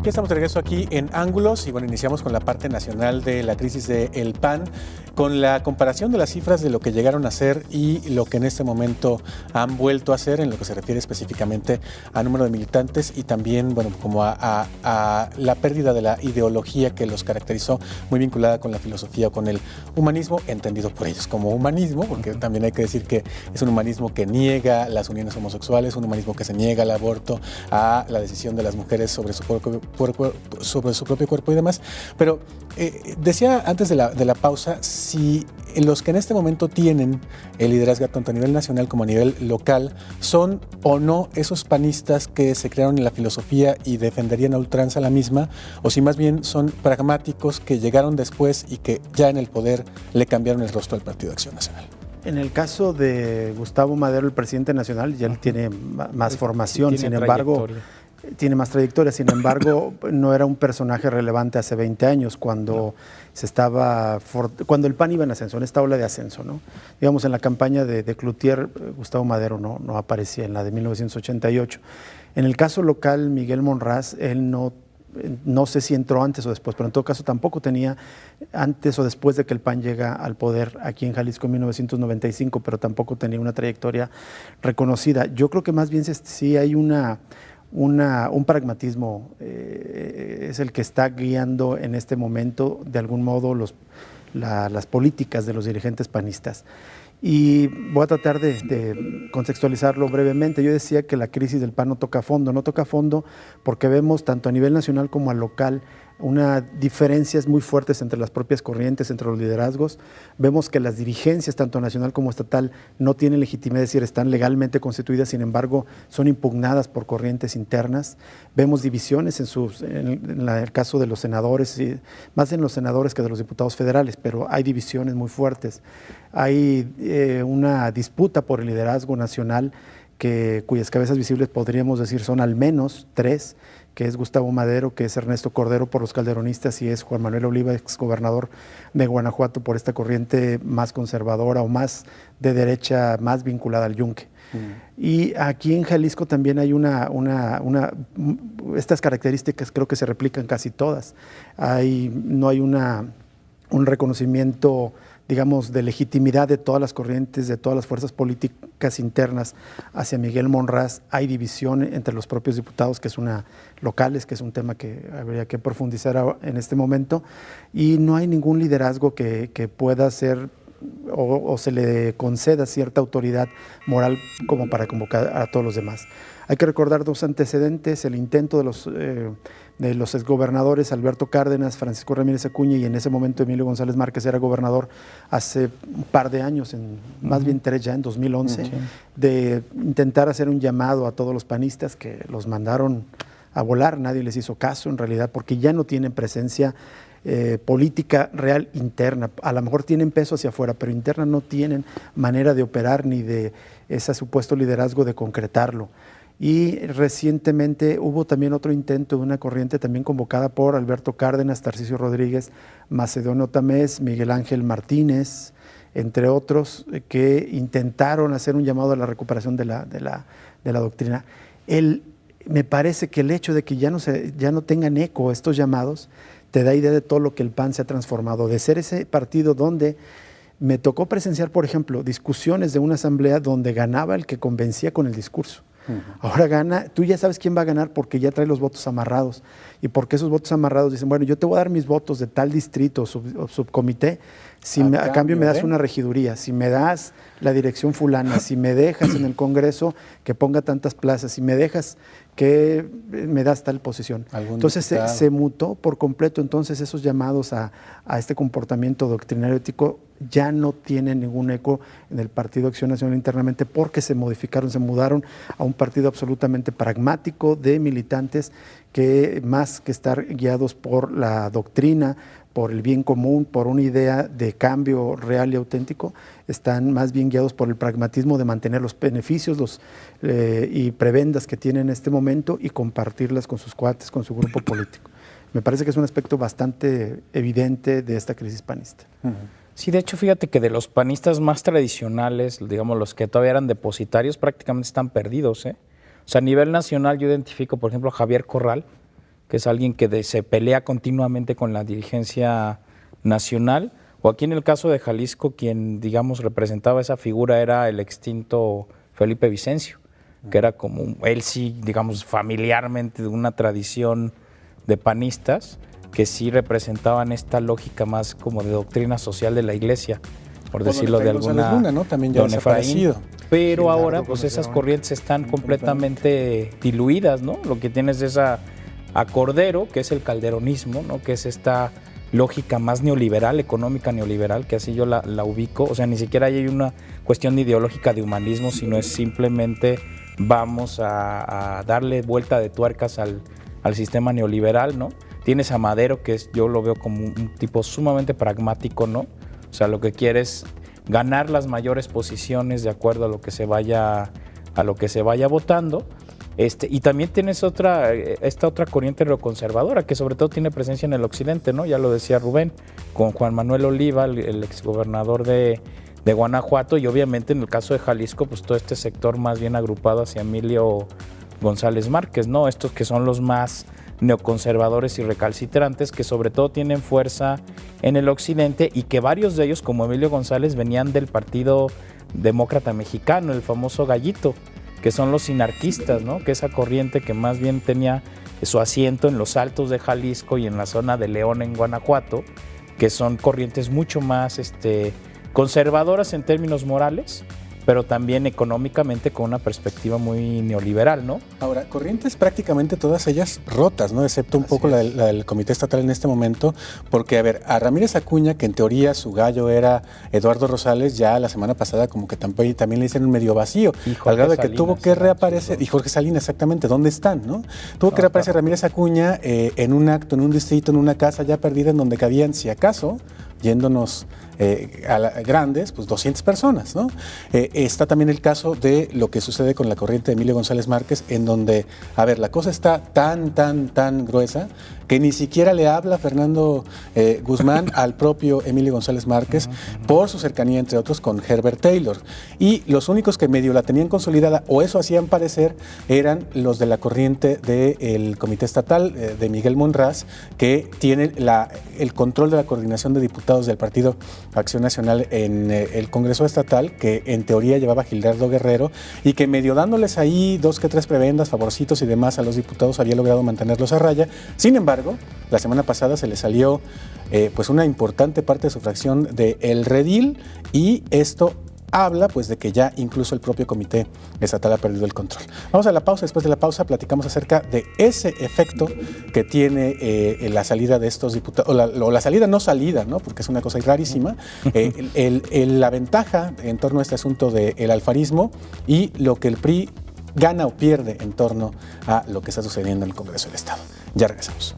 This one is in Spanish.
ya estamos de regreso aquí en Ángulos y bueno, iniciamos con la parte nacional de la crisis del PAN, con la comparación de las cifras de lo que llegaron a ser y lo que en este momento han vuelto a hacer en lo que se refiere específicamente a número de militantes y también, bueno, como a la pérdida de la ideología que los caracterizó, muy vinculada con la filosofía o con el humanismo, entendido por ellos como humanismo, porque también hay que decir que es un humanismo que niega las uniones homosexuales, un humanismo que se niega al aborto, a la decisión de las mujeres sobre su propio cuerpo y demás. Pero decía antes de la pausa, si los que en este momento tienen el liderazgo tanto a nivel nacional como a nivel local son o no esos panistas que se crearon en la filosofía y defenderían a ultranza la misma, o si más bien son pragmáticos que llegaron después y que ya en el poder le cambiaron el rostro al Partido de Acción Nacional. En el caso de Gustavo Madero, el presidente nacional, ya él tiene más formación, sin embargo, tiene más trayectoria, sin embargo, no era un personaje relevante hace 20 años cuando cuando el PAN iba en ascenso, en esta ola de ascenso, ¿no? Digamos, en la campaña de Cloutier, Gustavo Madero no aparecía, en la de 1988. En el caso local, Miguel Monraz, él no sé si entró antes o después, pero en todo caso tampoco tenía antes o después de que el PAN llega al poder aquí en Jalisco en 1995, pero tampoco tenía una trayectoria reconocida. Yo creo que más bien sí hay un pragmatismo, es el que está guiando en este momento de algún modo las políticas de los dirigentes panistas. Y voy a tratar de contextualizarlo brevemente. Yo decía que la crisis del PAN no toca fondo porque vemos tanto a nivel nacional como a local diferencias muy fuertes entre las propias corrientes, entre los liderazgos. Vemos que las dirigencias, tanto nacional como estatal, no tienen legitimidad, es decir, están legalmente constituidas, sin embargo, son impugnadas por corrientes internas. Vemos divisiones en el caso de los senadores, más en los senadores que de los diputados federales, pero hay divisiones muy fuertes. Hay una disputa por el liderazgo nacional cuyas cabezas visibles podríamos decir son al menos tres, que es Gustavo Madero, que es Ernesto Cordero por los calderonistas y es Juan Manuel Oliva, exgobernador de Guanajuato, por esta corriente más conservadora o más de derecha, más vinculada al yunque. Y aquí en Jalisco también hay estas características creo que se replican casi todas. No hay un reconocimiento, digamos, de legitimidad de todas las corrientes, de todas las fuerzas políticas internas hacia Miguel Monraz. Hay división entre los propios diputados, que es locales, que es un tema que habría que profundizar en este momento, y no hay ningún liderazgo que pueda ser o se le conceda cierta autoridad moral como para convocar a todos los demás. Hay que recordar dos antecedentes: el intento de los exgobernadores Alberto Cárdenas, Francisco Ramírez Acuña y en ese momento Emilio González Márquez era gobernador hace un par de años, más bien tres ya, en 2011, de intentar hacer un llamado a todos los panistas, que los mandaron a volar, nadie les hizo caso en realidad, porque ya no tienen presencia política real interna. A lo mejor tienen peso hacia afuera, pero interna no tienen manera de operar ni de ese supuesto liderazgo de concretarlo. Y recientemente hubo también otro intento de una corriente también convocada por Alberto Cárdenas, Tarcisio Rodríguez, Macedonio Tamés, Miguel Ángel Martínez, entre otros, que intentaron hacer un llamado a la recuperación de la doctrina. Me parece que el hecho de que ya no tengan eco estos llamados te da idea de todo lo que el PAN se ha transformado, de ser ese partido donde me tocó presenciar, por ejemplo, discusiones de una asamblea donde ganaba el que convencía con el discurso. Ahora gana, tú ya sabes quién va a ganar porque ya trae los votos amarrados, y porque esos votos amarrados dicen, bueno, yo te voy a dar mis votos de tal distrito o subcomité, si a cambio me das una regiduría, si me das la dirección fulana, si me dejas en el Congreso que ponga tantas plazas, si me dejas que me das tal posición. Entonces se mutó por completo. Entonces esos llamados a este comportamiento doctrinario ético ya no tienen ningún eco en el Partido Acción Nacional internamente, porque se mudaron a un partido absolutamente pragmático de militantes que, más que estar guiados por la doctrina, por el bien común, por una idea de cambio real y auténtico, están más bien guiados por el pragmatismo de mantener los beneficios y prebendas que tienen en este momento y compartirlas con sus cuates, con su grupo político. Me parece que es un aspecto bastante evidente de esta crisis panista. Sí, de hecho, fíjate que de los panistas más tradicionales, digamos, los que todavía eran depositarios, prácticamente están perdidos, ¿eh? O sea, a nivel nacional yo identifico, por ejemplo, a Javier Corral, que es alguien que se pelea continuamente con la dirigencia nacional, o aquí en el caso de Jalisco, quien, digamos, representaba esa figura era el extinto Felipe Vicencio, que era como, él sí, digamos, familiarmente de una tradición de panistas, que sí representaban esta lógica más como de doctrina social de la Iglesia, por decirlo de alguna Luna, ¿no? También ya don desaparecido. Pero Gerardo ahora pues Gómez esas León. corrientes están completamente diluidas, ¿no? Lo que tienes es a Cordero, que es el calderonismo, ¿no? Que es esta lógica más neoliberal, económica neoliberal, que así yo la ubico. O sea, ni siquiera hay una cuestión ideológica de humanismo, sino es simplemente vamos a darle vuelta de tuercas al sistema neoliberal, ¿no? Tienes a Madero, que yo lo veo como un tipo sumamente pragmático, ¿no? O sea, lo que quiere es ganar las mayores posiciones de acuerdo a lo que se vaya votando. Y también tienes esta otra corriente neoconservadora que sobre todo tiene presencia en el occidente, ¿no? Ya lo decía Rubén, con Juan Manuel Oliva, el exgobernador de Guanajuato, y obviamente en el caso de Jalisco, pues todo este sector más bien agrupado hacia Emilio González Márquez, ¿no? Estos que son los más neoconservadores y recalcitrantes, que sobre todo tienen fuerza en el occidente y que varios de ellos, como Emilio González, venían del Partido Demócrata Mexicano, el famoso Gallito, que son los sinarquistas, ¿no? Que esa corriente que más bien tenía su asiento en los altos de Jalisco y en la zona de León en Guanajuato, que son corrientes mucho más conservadoras en términos morales, pero también económicamente con una perspectiva muy neoliberal, ¿no? Ahora, corrientes prácticamente todas ellas rotas, ¿no? Excepto un poco la del Comité Estatal en este momento, porque, a ver, a Ramírez Acuña, que en teoría su gallo era Eduardo Rosales, ya la semana pasada como que también le hicieron medio vacío, al grado de que tuvo que reaparecer, y Jorge Salinas, exactamente, ¿dónde están, no? Tuvo que reaparecer Ramírez Acuña en un acto, en un distrito, en una casa ya perdida, en donde cabían, si acaso, yéndonos grandes, pues 200 personas, ¿no? Está también el caso de lo que sucede con la corriente de Emilio González Márquez, en donde, a ver, la cosa está tan gruesa que ni siquiera le habla Fernando Guzmán al propio Emilio González Márquez por su cercanía, entre otros, con Herbert Taylor. Y los únicos que medio la tenían consolidada, o eso hacían parecer, eran los de la corriente del Comité Estatal de Miguel Monraz, que tiene el control de la coordinación de diputados del Partido Acción Nacional en el Congreso Estatal, que en teoría llevaba Gildardo Guerrero, y que medio dándoles ahí 2 que 3 prebendas, favorcitos y demás a los diputados había logrado mantenerlos a raya. Sin embargo, la semana pasada se le salió pues una importante parte de su fracción del redil, y esto habla pues de que ya incluso el propio Comité Estatal ha perdido el control. Vamos a la pausa. Después de la pausa platicamos acerca de ese efecto que tiene la salida de estos diputados, o la salida no salida, ¿no? Porque es una cosa rarísima, la ventaja en torno a este asunto del alfarismo y lo que el PRI gana o pierde en torno a lo que está sucediendo en el Congreso del Estado. Ya regresamos.